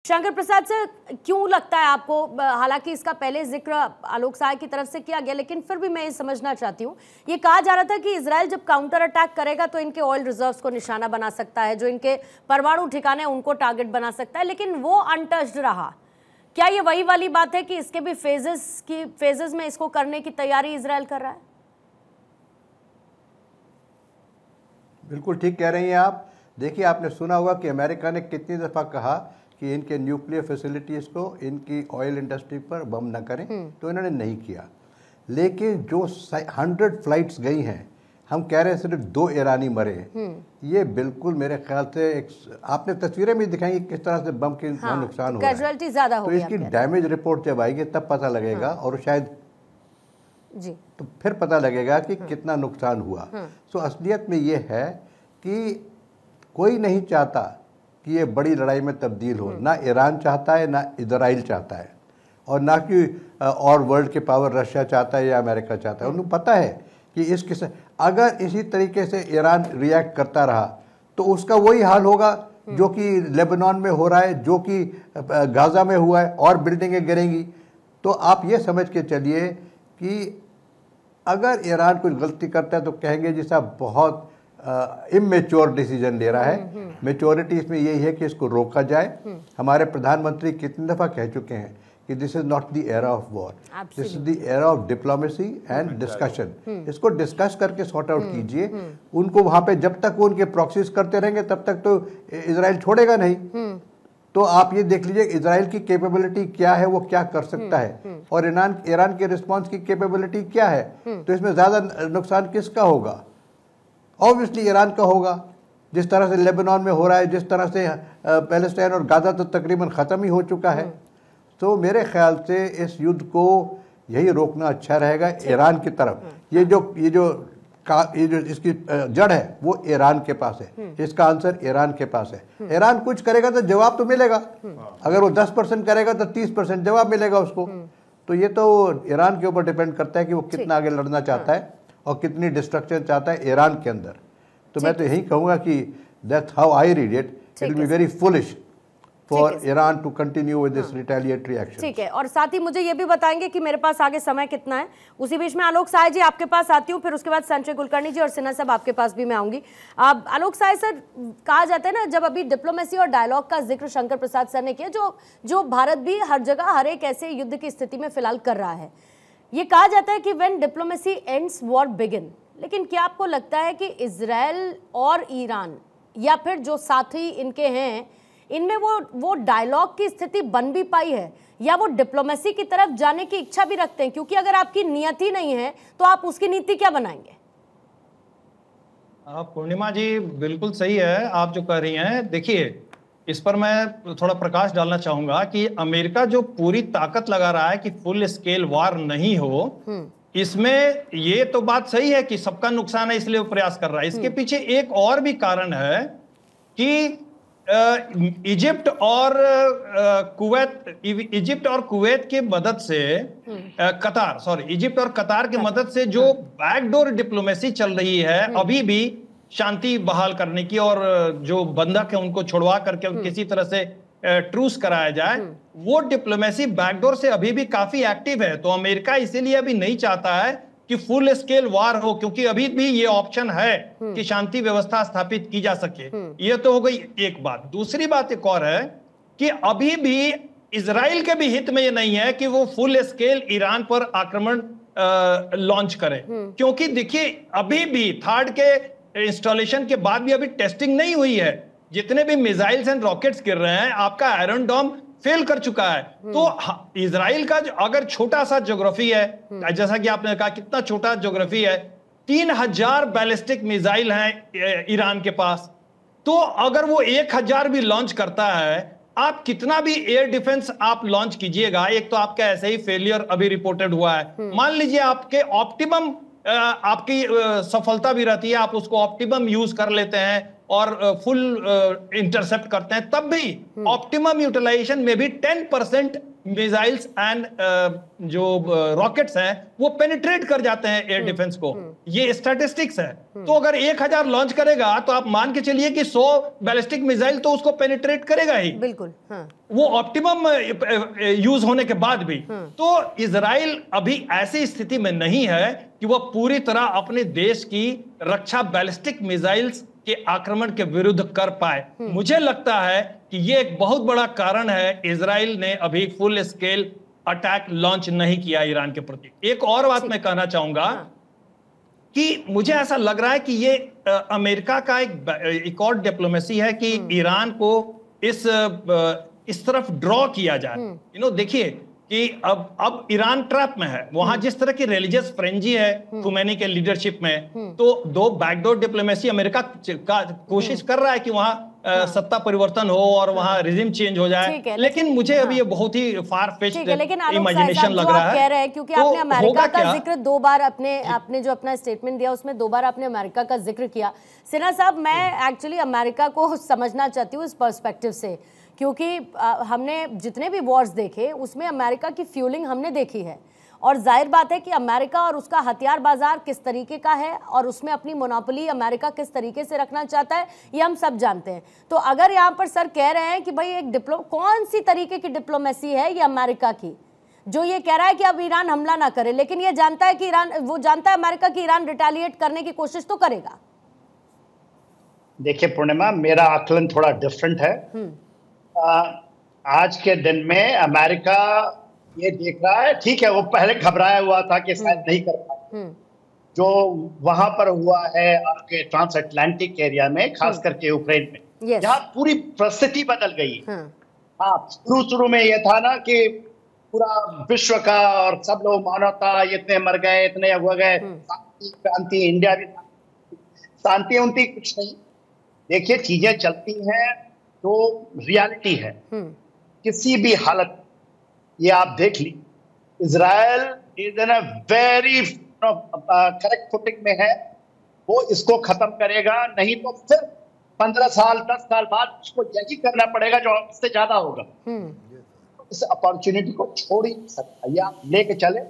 Shankar Prasad sir, क्यों लगता है आपको, हालांकि इसका पहले जिक्र आलोक साय की तरफ से किया गया, लेकिन फिर भी मैं ये समझना चाहती हूँ, ये कहा जा रहा था कि इजराइल जब काउंटर अटैक करेगा तो इनके ऑयल रिजर्व्स को निशाना बना सकता है, जो इनके परमाणु ठिकाने उनको टारगेट बना सकता है, लेकिन वो अनटच्ड रहा। क्या ये वही वाली बात है कि इसके भी फेजेस में इसको करने की तैयारी इजराइल कर रहा है? बिल्कुल ठीक कह रही हैं आप। देखिए, आपने सुना होगा कि अमेरिका ने कितनी दफ़ा कहा कि इनके न्यूक्लियर फैसिलिटीज़ को, इनकी ऑयल इंडस्ट्री पर बम न करें, तो इन्होंने नहीं किया। लेकिन जो 100 फ्लाइट्स गई हैं, हम कह रहे हैं सिर्फ 2 ईरानी मरे हैं। ये बिल्कुल मेरे ख्याल से आपने तस्वीरें भी दिखाई किस तरह से बम के नुकसान हो रहा है। ज़्यादा हो तो इसकी डैमेज रिपोर्ट जब आएगी तब पता लगेगा, और शायद जी तो फिर पता लगेगा कि कितना नुकसान हुआ। सो असलियत में ये है कि कोई नहीं चाहता कि ये बड़ी लड़ाई में तब्दील हो। ना ईरान चाहता है, ना इजराइल चाहता है, और ना कि और वर्ल्ड के पावर रशिया चाहता है या अमेरिका चाहता है। उन्हें पता है कि इस किस्म अगर इसी तरीके से ईरान रिएक्ट करता रहा तो उसका वही हाल होगा जो कि लेबनान में हो रहा है, जो कि गाज़ा में हुआ है, और बिल्डिंगें गिरेंगी। तो आप ये समझ के चलिए कि अगर ईरान कुछ गलती करता है तो कहेंगे जी साहब बहुत इमेच्योर डिसीजन ले रहा है। मेच्योरिटी इसमें यही है कि इसको रोका जाए। हमारे प्रधानमंत्री कितनी दफ़ा कह चुके हैं कि this is not the era of war, this is the era of diplomacy and discussion. इसको डिस्कस करके सॉर्ट आउट कीजिए। उनको वहाँ पे जब तक वो उनके प्रॉक्सीज करते रहेंगे तब तक तो इजराइल छोड़ेगा नहीं। तो आप ये देख लीजिए इजराइल की कैपेबिलिटी क्या है, वो क्या कर सकता है, और ईरान के रिस्पांस की कैपेबिलिटी क्या है। तो इसमें ज़्यादा नुकसान किसका होगा? ऑब्वियसली ईरान का होगा। जिस तरह से लेबनान में हो रहा है, जिस तरह से पैलेस्टाइन और गाज़ा तो तकरीबन ख़त्म ही हो चुका है। तो मेरे ख्याल से इस युद्ध को यही रोकना अच्छा रहेगा ईरान की तरफ। ये जो इसकी जड़ है वो ईरान के पास है, इसका आंसर ईरान के पास है। ईरान कुछ करेगा तो जवाब तो मिलेगा। अगर वो 10% करेगा तो 30% जवाब मिलेगा उसको। तो ये तो ईरान के ऊपर डिपेंड करता है कि वो कितना आगे लड़ना चाहता है और कितनी डिस्ट्रक्शन चाहता है ईरान के अंदर। तो मैं तो यही कहूँगा कि that's how I read it, it will be very foolish for Iran to continue with this retaliatory action. ठीक है, और साथ ही मुझे ये भी बताएंगे कि मेरे पास आगे समय कितना है। उसी बीच में आलोक साय जी आपके पास आती हूँ, फिर उसके बाद संजय कुलकर्णी जी और सिन्हा साहब आपके पास भी मैं आऊंगी। आलोक साय सर, कहा जाता है ना, जब अभी डिप्लोमेसी और डायलॉग का जिक्र शंकर प्रसाद सर ने किया, जो भारत भी हर जगह हर एक ऐसे युद्ध की स्थिति में फिलहाल कर रहा है, ये कहा जाता है कि when diplomacy ends war begin. लेकिन क्या आपको लगता है कि इजराइल और ईरान या फिर जो साथी इनके हैं, इनमें वो डायलॉग की स्थिति बन भी पाई है, या वो डिप्लोमेसी की तरफ जाने की इच्छा भी रखते हैं? क्योंकि अगर आपकी नियत ही नहीं है तो आप उसकी नीति क्या बनाएंगे? पूर्णिमा जी बिल्कुल सही है आप जो कह रही हैं। देखिए, इस पर मैं थोड़ा प्रकाश डालना चाहूंगा कि अमेरिका जो पूरी ताकत लगा रहा है कि फुल स्केल वार नहीं हो, इसमें ये तो बात सही है कि सबका नुकसान है इसलिए वो प्रयास कर रहा है। इसके पीछे एक और भी कारण है कि इजिप्ट और कुवैत की मदद से इजिप्ट और कतार की मदद से जो बैकडोर डिप्लोमेसी चल रही है अभी भी शांति बहाल करने की, और जो बंधक है उनको छुड़वा करके किसी तरह से ट्रूस कराया जाए, वो डिप्लोमेसी बैकडोर से अभी भी काफी एक्टिव है। तो अमेरिका इसीलिए अभी नहीं चाहता है कि फुल स्केल वार हो, क्योंकि अभी भी ये ऑप्शन है कि शांति व्यवस्था स्थापित की जा सके। ये तो हो गई एक बात। दूसरी बात एक और है कि अभी भी इजराइल के भी हित में ये नहीं है कि वो फुल स्केल ईरान पर आक्रमण लॉन्च करे, क्योंकि देखिए अभी भी थर्ड के इंस्टॉलेशन के बाद भी अभी टेस्टिंग नहीं हुई है। जितने भी मिसाइल्स एंड रॉकेट्स गिर रहे हैं, आपका आयरन डोम फेल कर चुका है। तो इजराइल का अगर छोटा सा ज्योग्राफी है, जैसा कि आपने कहा कितना छोटा ज्योग्राफी है, 3000 बैलिस्टिक मिसाइल हैं ईरान के पास। तो अगर वो 1000 भी लॉन्च करता है, आप कितना भी एयर डिफेंस आप लॉन्च कीजिएगा, एक तो आपका ऐसे ही फेलियर अभी रिपोर्टेड हुआ है। मान लीजिए आपके ऑप्टिमम आपकी सफलता भी रहती है, आप उसको ऑप्टिमम यूज कर लेते हैं और फुल इंटरसेप्ट करते हैं, तब भी ऑप्टिमम यूटिलाइजेशन में भी 10% मिसाइल्स एंड जो रॉकेट्स हैं वो पेनिट्रेट कर जाते हैं एयर डिफेंस को। ये स्टैटिस्टिक्स है। तो अगर 1000 लॉन्च करेगा तो आप मान के चलिए कि 100 बैलिस्टिक मिसाइल तो उसको पेनिट्रेट करेगा ही। बिल्कुल। वो ऑप्टिमम यूज होने के बाद भी। तो इजराइल अभी ऐसी स्थिति में नहीं है कि वह पूरी तरह अपने देश की रक्षा बैलिस्टिक मिसाइल्स के आक्रमण के विरुद्ध कर पाए। मुझे लगता है कि ये एक बहुत बड़ा कारण है इजराइल ने अभी फुल स्केल अटैक लॉन्च नहीं किया ईरान के प्रति। एक और बात मैं कहना चाहूंगा कि मुझे ऐसा लग रहा है कि ये अमेरिका का एक और डिप्लोमेसी है कि ईरान को इस तरफ ड्रॉ किया जाए। देखिए कि अब ईरान ट्रैप में है। वहां जिस तरह की रिलीजियस फ्रेंजी है खुमैनी के लीडरशिप में, तो दो बैकडोर डिप्लोमेसी अमेरिका का कोशिश कर रहा है कि वहां सत्ता परिवर्तन हो और वहां रिजिम चेंज हो जाए। लेकिन मुझे अभी ये बहुत ही फार फेच्ड इमेजिनेशन लग रहा है। कह रहे हैं क्योंकि आपने अमेरिका का जिक्र 2 बार आपने जो अपना स्टेटमेंट दिया उसमें 2 बार आपने अमेरिका का जिक्र किया। सिन्हा साहब, मैं एक्चुअली अमेरिका को समझना चाहती हूँ इस पर्सपेक्टिव से, क्योंकि हमने जितने भी वॉर्स देखे उसमें अमेरिका की फ्यूलिंग हमने देखी है, और जाहिर बात है कि अमेरिका और उसका हथियार बाजार किस तरीके का है और उसमें अपनी मोनोपोली अमेरिका किस तरीके से रखना चाहता है ये हम सब जानते हैं। तो अगर यहाँ पर सर कह रहे हैं कि भाई एक कौन सी तरीके की डिप्लोमेसी है ये अमेरिका की, जो ये कह रहा है कि अब ईरान हमला ना करे, लेकिन ये जानता है कि वो जानता है अमेरिका की ईरान रिटेलिएट करने की कोशिश तो करेगा। देखिए पूर्णिमा, मेरा आकलन थोड़ा डिफरेंट है। आज के दिन में अमेरिका ये देख रहा है, ठीक है, वो पहले घबराया हुआ था कि शायद नहीं कर पाए। जो वहां पर हुआ है आपके ट्रांस अटलांटिक एरिया में, खास करके यूक्रेन में, जहाँ पूरी परिस्थिति बदल गई। हाँ, शुरू में ये था ना कि पूरा विश्व का और सब लोग मानवता, इतने मर गए, इतने हो गए, शांति, इंडिया भी शांति उनती कुछ नहीं। देखिए चीजें चलती हैं तो रियलिटी है। किसी भी हालत, ये आप देख ली, Israel is in a very correct footing में है। वो इसको खत्म करेगा, नहीं तो फिर 15 साल 10 साल बाद उसको यही करना पड़ेगा जो इससे ज्यादा होगा। इस अपॉर्चुनिटी को छोड़ ही नहीं सकता। ये आप लेके चले,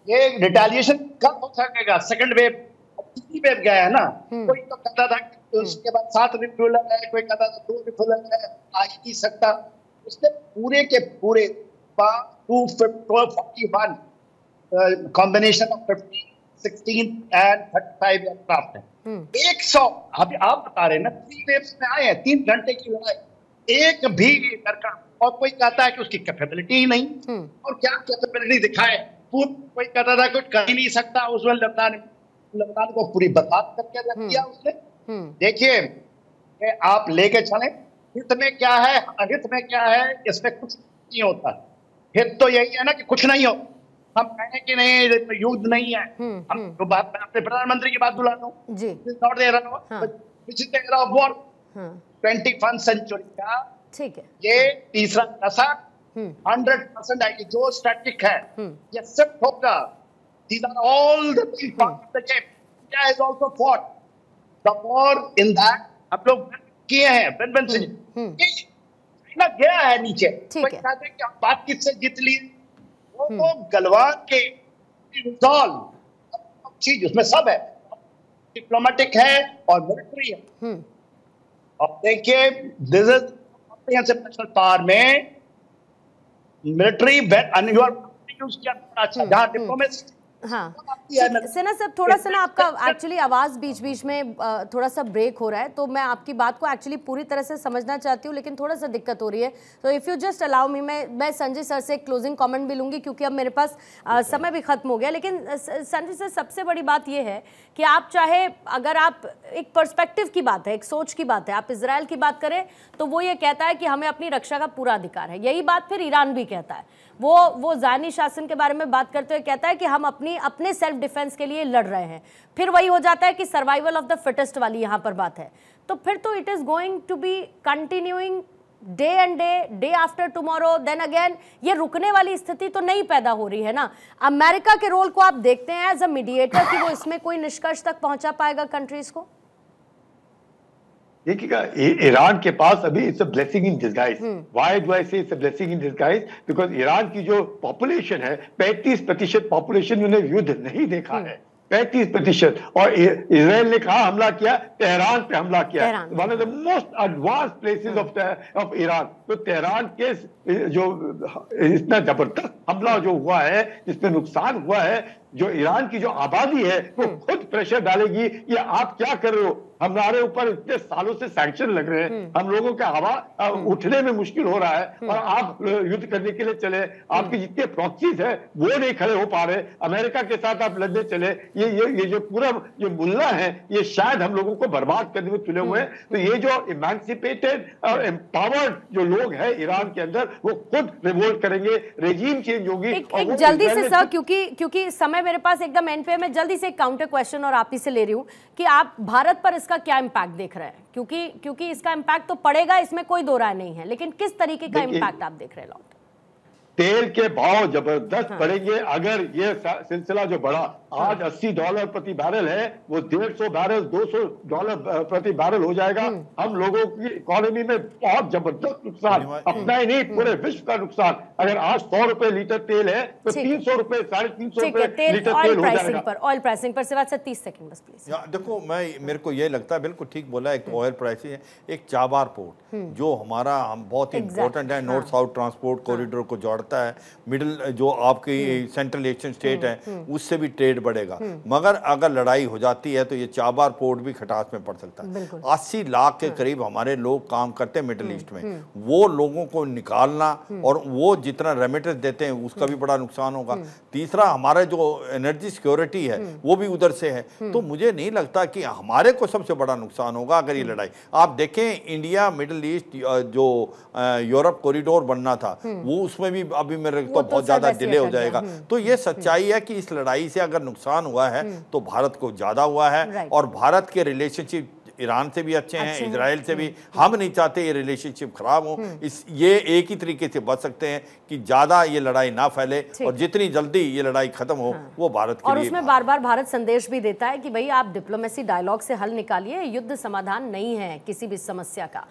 ये रिटेलिएशन कब हो सकेगा? सेकंड वेव, तीसरी वेव गया है ना। कोई तो कहता था उसके बाद 7 रिफ्यूलर है, कोई कहता था 2 रिफ्यूलर है, आ ही नहीं सकता। उसने पूरे के पूरे 241 कॉम्बिनेशन ऑफ 15, 16 एंड 35 एयरक्राफ्ट है। 100, अभी आप बता रहे हैं ना, 3 वेव्स में आए हैं, 3 घंटे की लड़ाई, एक भी लड़का, और कोई कहता है कि उसकी कैपेबिलिटी ही नहीं। और क्या कैपेबिलिटी दिखाए? कोई कहता था कुछ कर ही नहीं सकता। उसमें लेबनान को पूरी बर्बाद करके रख दिया उसने। देखिए आप लेके चले, हित में क्या है, अहित में क्या है, इसमें कुछ नहीं होता। हित तो यही है ना कि कुछ नहीं हो। हम कहें कि नहीं तो युद्ध नहीं है। हम तो बात, मैं अपने प्रधानमंत्री की बात बुला रहा हूँ, नॉट दे रहा हूँ, 21st सेंचुरी का, ठीक है, ये तीसरा दशक 100% आएगी। जो स्टैटिक है ये सब होगा। These are all the things part of the game. India has also fought the war in that. हम लोग किए हैं, बन से ना गया है नीचे। कोई कहते हैं कि बात किससे जीत ली, वो गलवान के रिजॉल्व चीज उसमें सब है, डिप्लोमेटिक है और मिलिट्री है। अब देखिए दिस इज नेशनल पावर में मिलिट्री यूज किया अच्छा, जहाँ डिप्लोमेसी। हाँ सिन्हा साहब, थोड़ा सा ना आपका एक्चुअली आवाज बीच बीच में थोड़ा सा ब्रेक हो रहा है, तो मैं आपकी बात को एक्चुअली पूरी तरह से समझना चाहती हूँ, लेकिन थोड़ा सा दिक्कत हो रही है। तो if you just allow me, मैं संजय सर से क्लोजिंग कमेंट भी लूँगी, क्योंकि अब मेरे पास समय भी खत्म हो गया। लेकिन संजय सर, सबसे बड़ी बात यह है कि आप चाहे, अगर आप एक पर्सपेक्टिव की बात है, एक सोच की बात है, आप इजराइल की बात करें तो वो ये कहता है कि हमें अपनी रक्षा का पूरा अधिकार है। यही बात फिर ईरान भी कहता है। वो ज़ानी शासन के बारे में बात करते हुए कहता है कि हम अपने सेल्फ डिफेंस के लिए लड़ रहे हैं। फिर वही हो जाता है कि सर्वाइवल ऑफ द फिटेस्ट वाली यहाँ पर बात है। तो फिर तो it is going to be continuing day and day after tomorrow. Then again ये रुकने वाली स्थिति तो नहीं पैदा हो रही है ना। अमेरिका के रोल को आप देखते हैं एज अ मीडिएटर कि वो इसमें कोई निष्कर्ष तक पहुंचा पाएगा कंट्रीज को? देखिएगा, ईरान के पास अभी it's a blessing in disguise. Why do I say it's a blessing in disguise? Because Iran की जो पॉपुलेशन है, 35% पॉपुलेशन उन्हें युद्ध नहीं देखा है, 35%। और इजराइल ने कहा हमला किया, तेहरान पे हमला किया, one of the most advance places of Iran. तो तेहरान के जो इतना जबरदस्त हमला जो हुआ है, जिसमें नुकसान हुआ है, जो ईरान की जो आबादी है वो खुद प्रेशर डालेगी कि आप क्या कर रहे हो, हमारे ऊपर इतने सालों से सैंक्शन लग रहे हैं, हम लोगों का हवा उठने में मुश्किल हो रहा है, और आप युद्ध करने के लिए चले, आपके जितने प्रॉक्सीज है वो नहीं खड़े हो पा रहे, अमेरिका के साथ आप लड़ने चले, ये जो पूरा जो मुल्ला है ये शायद हम लोगों को बर्बाद करने में तुले हुए हैं। तो ये जो इमेंसिपेटेड और एम्पावर्ड जो लोग हैं ईरान के अंदर, वो खुद रिवोल्ट करेंगे, रेजीम चेंज होगी। एक जल्दी से सर, क्योंकि समय मेरे पास एकदम एंड पे, मैं जल्दी से एक काउंटर क्वेश्चन और आप ही से ले रही हूं कि आप भारत पर इसका क्या इम्पैक्ट देख रहे हैं? क्योंकि इसका इम्पैक्ट तो पड़ेगा, इसमें कोई दो राय नहीं है, लेकिन किस तरीके का इम्पैक्ट आप देख रहे हैं? तेल के भाव जबरदस्त बढ़ेंगे अगर ये सिलसिला जो बढ़ा, आज $80 प्रति बैरल है, वो 150 बैरल $200 प्रति बैरल हो जाएगा। हम लोगों की इकोनॉमी में बहुत जबरदस्त नुकसान, अपना ही नहीं पूरे विश्व का नुकसान। अगर आज 100 रुपए लीटर तेल है तो 300 रुपए, 350 रुपए लीटर तेल हो जाएगा। ऑयल प्राइसिंग पर सिर्फ 30 सेकंड बस प्लीज। देखो, मेरे को ये लगता है बिल्कुल ठीक बोला, एक तो ऑयल प्राइसिंग है, एक चाबार पोर्ट जो हमारा हम बहुत इंपॉर्टेंट है, नॉर्थ साउथ ट्रांसपोर्ट कॉरिडोर को जोड़ता है, मिडिल जो आपकी सेंट्रल एशियन स्टेट है उससे भी ट्रेड बढ़ेगा। मगर अगर लड़ाई हो जाती है तो ये चाबार पोर्ट भी खटास में पड़ सकता है। 80 लाख के करीब हमारे लोग काम करते हैं मिडिल ईस्ट में, वो लोगों को निकालना और वो जितना रेमिटेंस देते हैं उसका भी बड़ा नुकसान होगा। तीसरा, हमारा जो एनर्जी सिक्योरिटी है वो भी उधर से है। तो मुझे नहीं लगता कि हमारे को सबसे बड़ा नुकसान होगा अगर ये लड़ाई। आप देखें, इंडिया मिडिल ईस्ट जो यूरोप कॉरिडोर बनना था वो उसमें भी अभी मेरे तो बहुत ज्यादा डिले हो जाएगा। तो ये सच्चाई है कि इस लड़ाई से अगर नुकसान हुआ है तो भारत को ज्यादा हुआ है। और भारत के रिलेशनशिप ईरान से भी अच्छे हैं, इजराइल से भी। हम नहीं चाहते ये रिलेशनशिप खराब हो। ये एक ही तरीके से बच सकते हैं कि ज्यादा ये लड़ाई ना फैले, और जितनी जल्दी ये लड़ाई खत्म हो वो भारत के लिए। और उसमें बार बार भारत संदेश भी देता है कि भाई आप डिप्लोमेसी डायलॉग से हल निकालिए, युद्ध समाधान नहीं है किसी भी समस्या का।